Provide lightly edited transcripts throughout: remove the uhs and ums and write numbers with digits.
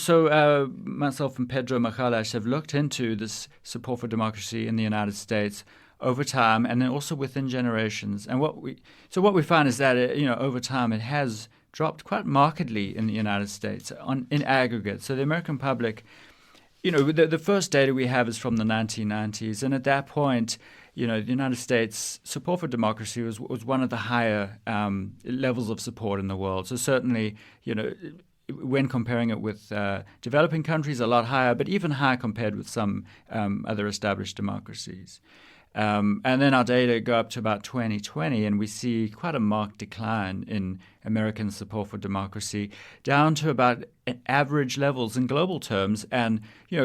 So myself and Pedro Majalas have looked into this support for democracy in the United States over time, and then also within generations. And what we find is that over time it has dropped quite markedly in the United States in aggregate. So the American public, the first data we have is from the 1990s, and at that point, the United States support for democracy was one of the higher levels of support in the world. So certainly, when comparing it with developing countries, a lot higher, but even higher compared with some other established democracies. And then our data go up to about 2020, and we see quite a marked decline in American support for democracy, down to about average levels in global terms, and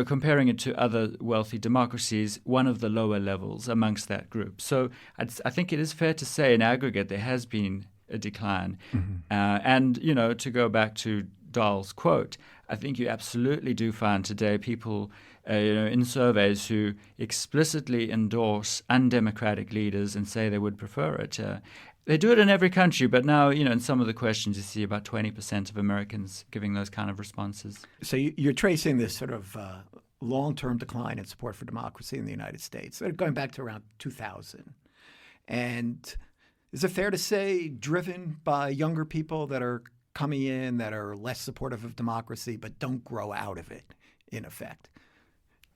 comparing it to other wealthy democracies, one of the lower levels amongst that group. So I think it is fair to say, in aggregate, there has been a decline. Mm-hmm. And to go back to Dahl's quote, I think you absolutely do find today people in surveys who explicitly endorse undemocratic leaders and say they would prefer it. They do it in every country, but now, in some of the questions you see about 20% of Americans giving those kind of responses. So you're tracing this sort of long-term decline in support for democracy in the United States, going back to around 2000. And is it fair to say driven by younger people that are coming in that are less supportive of democracy but don't grow out of it, in effect?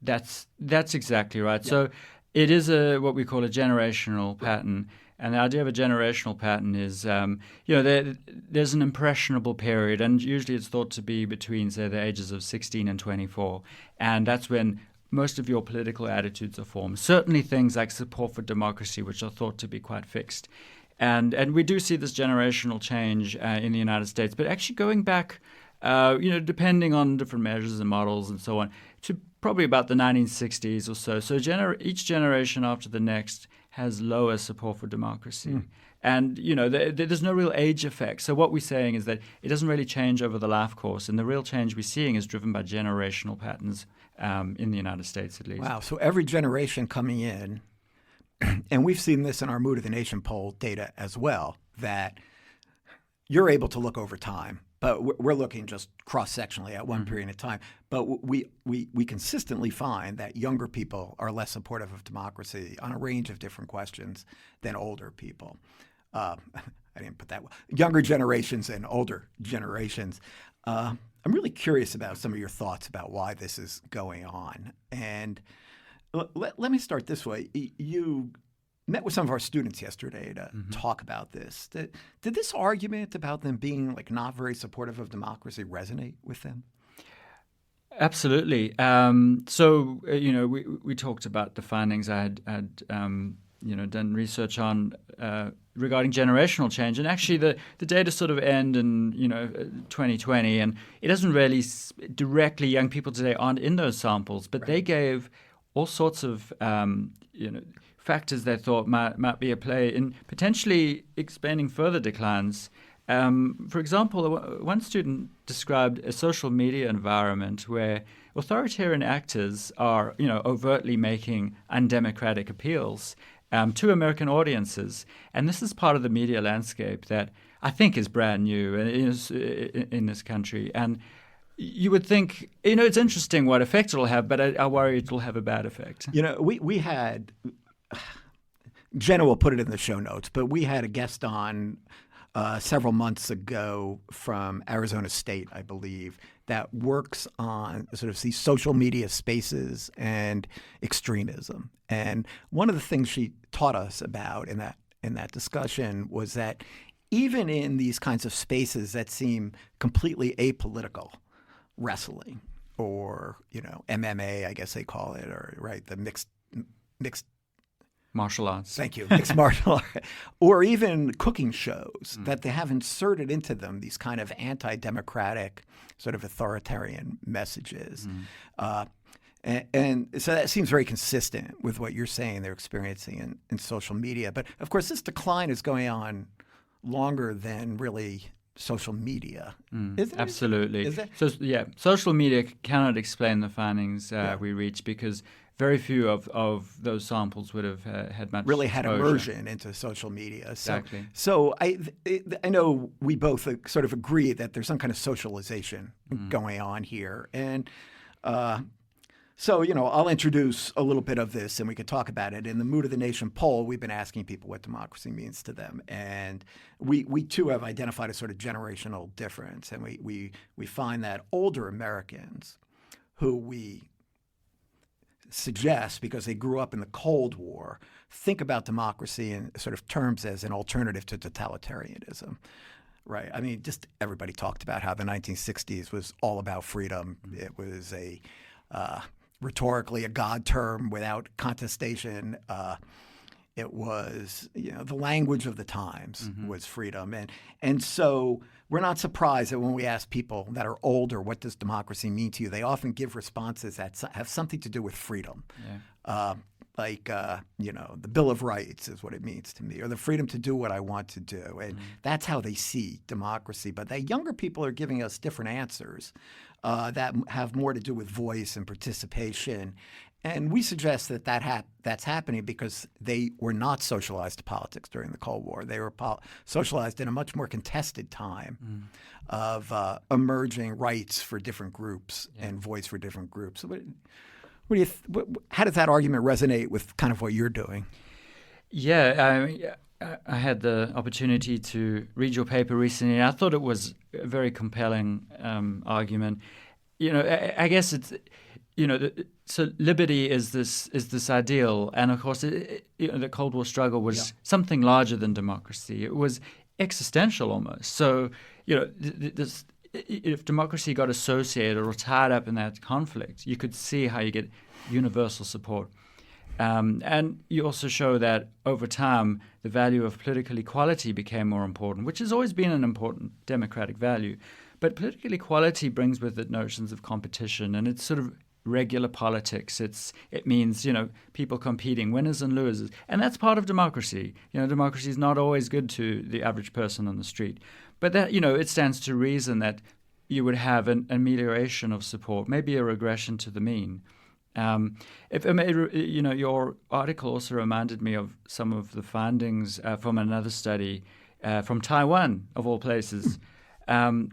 That's exactly right. Yeah. So it is what we call a generational pattern. And the idea of a generational pattern is, there's an impressionable period, and usually it's thought to be between, say, the ages of 16 and 24. And that's when most of your political attitudes are formed. Certainly things like support for democracy, which are thought to be quite fixed. And we do see this generational change in the United States, but actually going back, depending on different measures and models and so on, to probably about the 1960s or so. So each generation after the next has lower support for democracy. Mm. And, there's no real age effect. So what we're saying is that it doesn't really change over the life course. And the real change we're seeing is driven by generational patterns in the United States, at least. Wow. So every generation coming in, and we've seen this in our Mood of the Nation poll data as well, that you're able to look over time, but we're looking just cross-sectionally at one period of time. But we consistently find that younger people are less supportive of democracy on a range of different questions than older people. I didn't put that well. Younger generations and older generations. I'm really curious about some of your thoughts about why this is going on. And let me start this way. You met with some of our students yesterday to talk about this. Did this argument about them being not very supportive of democracy resonate with them? Absolutely. So we talked about the findings I had done research on regarding generational change, and actually the data sort of end in 2020, and it doesn't really directly, young people today aren't in those samples, but they gave all sorts of factors they thought might be at play in potentially explaining further declines. For example, one student described a social media environment where authoritarian actors are, overtly making undemocratic appeals to American audiences. And this is part of the media landscape that I think is brand new in this country. And you would think, it's interesting what effect it'll have, but I worry it'll have a bad effect. We had, Jenna will put it in the show notes, but we had a guest on several months ago from Arizona State, I believe, that works on sort of these social media spaces and extremism. And one of the things she taught us about in that discussion was that even in these kinds of spaces that seem completely apolitical, wrestling or MMA, I guess they call it, or the mixed martial arts. Thank you. Mixed martial arts. Or even cooking shows that they have inserted into them these kind of anti-democratic, sort of authoritarian messages. And so that seems very consistent with what you're saying they're experiencing in social media. But of course, this decline is going on longer than really social media. Is it? Absolutely. Is that? So, social media cannot explain the findings we reach because very few of those samples would have had much really had exposure. immersion into social media. Exactly. So I know we both sort of agree that there's some kind of socialization going on here. And so, I'll introduce a little bit of this and we could talk about it. In the Mood of the Nation poll, we've been asking people what democracy means to them. And we too have identified a sort of generational difference. And we find that older Americans who we suggest, because they grew up in the Cold War, think about democracy in sort of terms as an alternative to totalitarianism. Right. I mean, just everybody talked about how the 1960s was all about freedom. It was rhetorically a God term without contestation. It was, the language of the times was freedom. And so we're not surprised that when we ask people that are older, what does democracy mean to you? They often give responses that have something to do with freedom. Yeah. The Bill of Rights is what it means to me, or the freedom to do what I want to do. And that's how they see democracy. But the younger people are giving us different answers that have more to do with voice and participation. And we suggest that that's happening because they were not socialized to politics during the Cold War. They were socialized in a much more contested time of emerging rights for different groups and voice for different groups. So how does that argument resonate with kind of what you're doing? Yeah, I had the opportunity to read your paper recently, and I thought it was a very compelling argument. I guess it's so liberty is this ideal, and of course, the Cold War struggle was something larger than democracy. It was existential almost. So if democracy got associated or tied up in that conflict, you could see how you get universal support. And you also show that over time, the value of political equality became more important, which has always been an important democratic value. But political equality brings with it notions of competition, and it's sort of regular politics. It means, people competing, winners and losers. And that's part of democracy. Democracy is not always good to the average person on the street. But that, it stands to reason that you would have an amelioration of support, maybe a regression to the mean. Your article also reminded me of some of the findings from another study from Taiwan, of all places,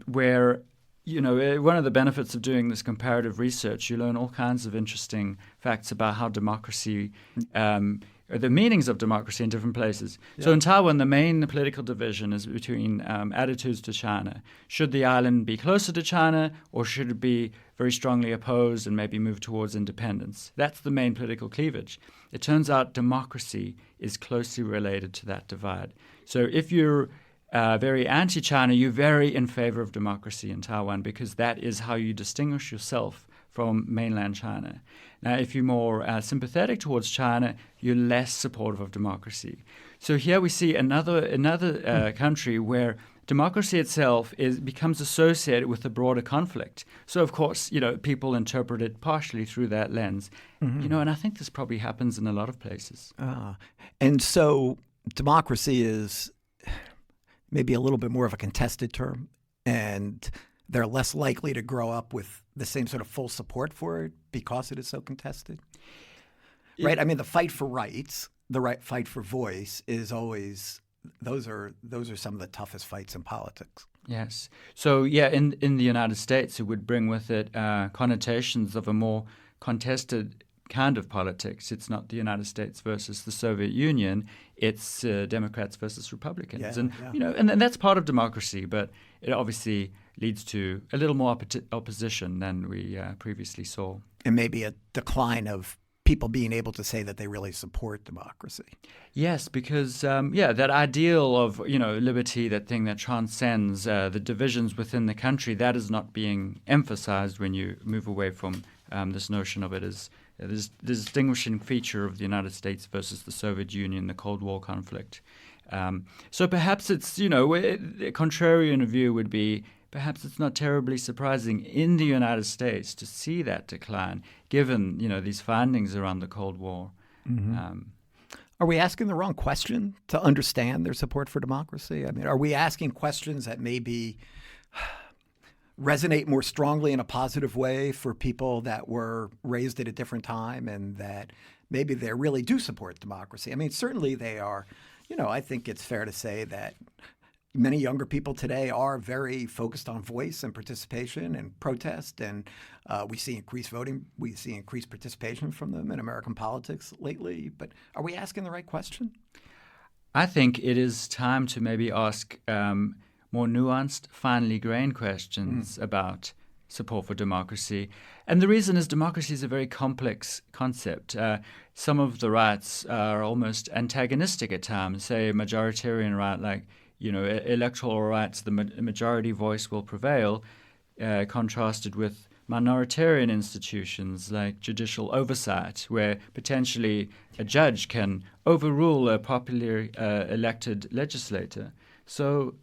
where one of the benefits of doing this comparative research, you learn all kinds of interesting facts about how democracy, the meanings of democracy in different places. Yeah. So in Taiwan, the main political division is between attitudes to China. Should the island be closer to China, or should it be very strongly opposed and maybe move towards independence? That's the main political cleavage. It turns out democracy is closely related to that divide. So if you're very anti-China, you're very in favor of democracy in Taiwan, because that is how you distinguish yourself from mainland China. Now, if you're more sympathetic towards China, you're less supportive of democracy. So here we see another country where democracy itself becomes associated with a broader conflict. So, of course, people interpret it partially through that lens. And I think this probably happens in a lot of places. And so democracy is maybe a little bit more of a contested term, and they're less likely to grow up with the same sort of full support for it because it is so contested. Right? I mean, the fight for rights, the fight for voice is always those are some of the toughest fights in politics. Yes. So in the United States, it would bring with it connotations of a more contested kind of politics. It's not the United States versus the Soviet Union. It's Democrats versus Republicans, and that's part of democracy. But it obviously leads to a little more opposition than we previously saw, and maybe a decline of people being able to say that they really support democracy. Yes, because that ideal of liberty, that thing that transcends the divisions within the country, that is not being emphasized when you move away from this notion of it as the distinguishing feature of the United States versus the Soviet Union, the Cold War conflict. So perhaps it's, a contrarian view would be, perhaps it's not terribly surprising in the United States to see that decline, given, these findings around the Cold War. Mm-hmm. Are we asking the wrong question to understand their support for democracy? I mean, are we asking questions that maybe resonate more strongly in a positive way for people that were raised at a different time and that maybe they really do support democracy. I mean, certainly they are, I think it's fair to say that many younger people today are very focused on voice and participation and protest, and we see increased voting. We see increased participation from them in American politics lately. But are we asking the right question? I think it is time to maybe ask more nuanced, finely grained questions about support for democracy. And the reason is democracy is a very complex concept. Some of the rights are almost antagonistic at times. Say a majoritarian right like electoral rights, the majority voice will prevail, contrasted with minoritarian institutions like judicial oversight, where potentially a judge can overrule a popularly elected legislator. So,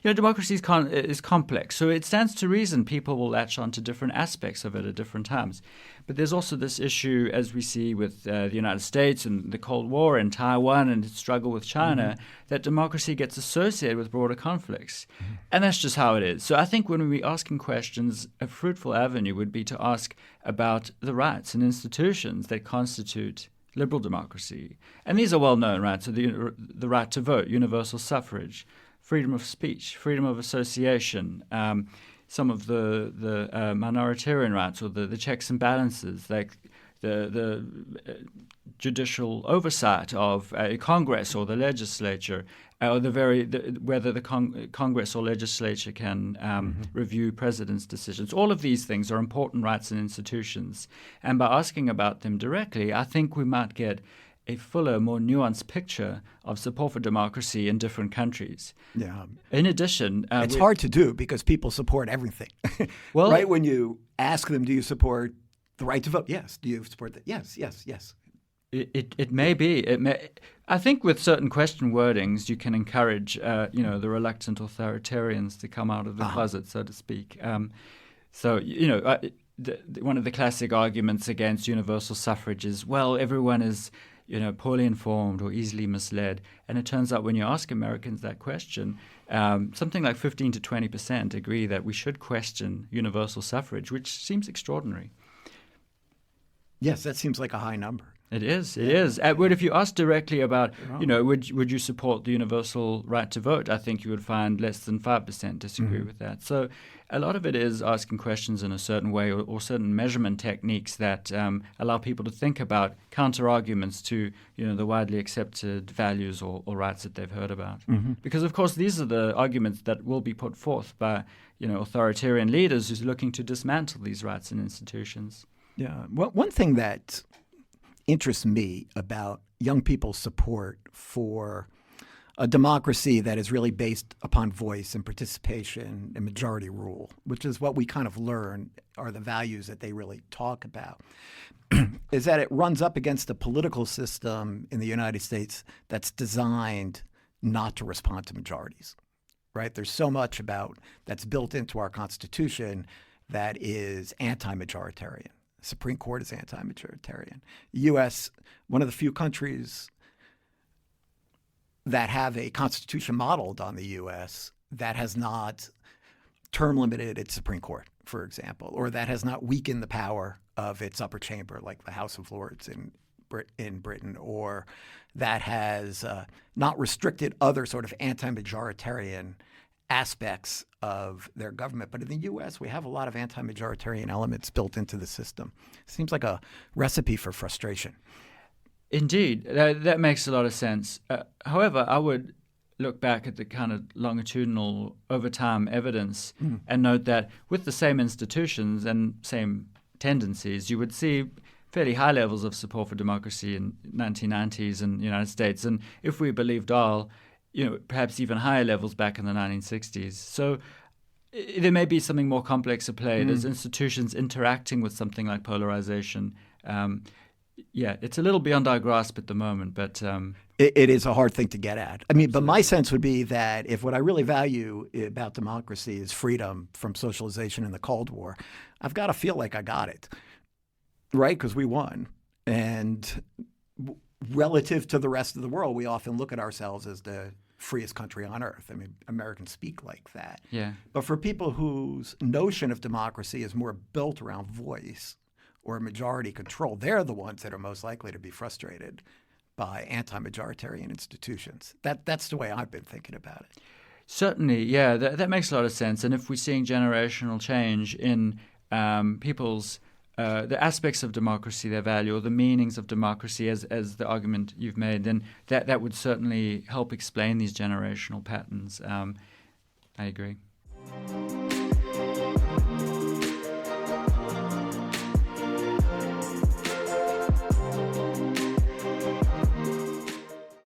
democracy is complex. So it stands to reason people will latch on to different aspects of it at different times. But there's also this issue, as we see with the United States and the Cold War and Taiwan and its struggle with China, that democracy gets associated with broader conflicts. And that's just how it is. So I think when we're asking questions, a fruitful avenue would be to ask about the rights and institutions that constitute liberal democracy. And these are well-known rights. So the right to vote, universal suffrage, freedom of speech, freedom of association, some of the minoritarian rights or the checks and balances, like the judicial oversight of Congress or the legislature, or whether the Congress or legislature can review president's decisions. All of these things are important rights and institutions. And by asking about them directly, I think we might get a fuller, more nuanced picture of support for democracy in different countries. Yeah. In addition, it's hard to do because people support everything. Well, right when you ask them, do you support the right to vote? Yes. Do you support that? Yes. It may be. I think with certain question wordings, you can encourage, the reluctant authoritarians to come out of the closet, so to speak. One of the classic arguments against universal suffrage is, well, everyone is poorly informed or easily misled. And it turns out when you ask Americans that question, something like 15 to 20% agree that we should question universal suffrage, which seems extraordinary. Yes, that seems like a high number. It is. But if you ask directly about, would you support the universal right to vote, I think you would find less than 5% disagree with that. So a lot of it is asking questions in a certain way or certain measurement techniques that allow people to think about counter-arguments to, the widely accepted values or rights that they've heard about. Because, of course, these are the arguments that will be put forth by, authoritarian leaders who's looking to dismantle these rights and institutions. Yeah. Well, one thing that interests me about young people's support for a democracy that is really based upon voice and participation and majority rule, which is what we kind of learn are the values that they really talk about, is that it runs up against a political system in the United States that's designed not to respond to majorities, right? There's so much that's built into our Constitution that is anti-majoritarian. Supreme Court is anti-majoritarian. The U.S., one of the few countries that have a constitution modeled on the U.S. that has not term limited its Supreme Court, for example, or that has not weakened the power of its upper chamber, like the House of Lords in Britain, or that has not restricted other sort of anti-majoritarian aspects of their government. But in the U.S., we have a lot of anti-majoritarian elements built into the system. It seems like a recipe for frustration. Indeed. That makes a lot of sense. However, I would look back at the kind of longitudinal over time evidence and note that with the same institutions and same tendencies, you would see fairly high levels of support for democracy in 1990s in the United States. And if we believe Dahl, perhaps even higher levels back in the 1960s. So there may be something more complex at play. There's institutions interacting with something like polarization. It's a little beyond our grasp at the moment, but it is a hard thing to get at. I mean, but my sense would be that if what I really value about democracy is freedom from socialization in the Cold War, I've got to feel like I got it, right? Because we won. And relative to the rest of the world, we often look at ourselves as the freest country on earth. I mean, Americans speak like that. Yeah. But for people whose notion of democracy is more built around voice or majority control, they're the ones that are most likely to be frustrated by anti-majoritarian institutions. That's the way I've been thinking about it. Certainly, yeah, that makes a lot of sense. And if we're seeing generational change in people's the aspects of democracy they value, or the meanings of democracy, as the argument you've made, then that would certainly help explain these generational patterns. I agree.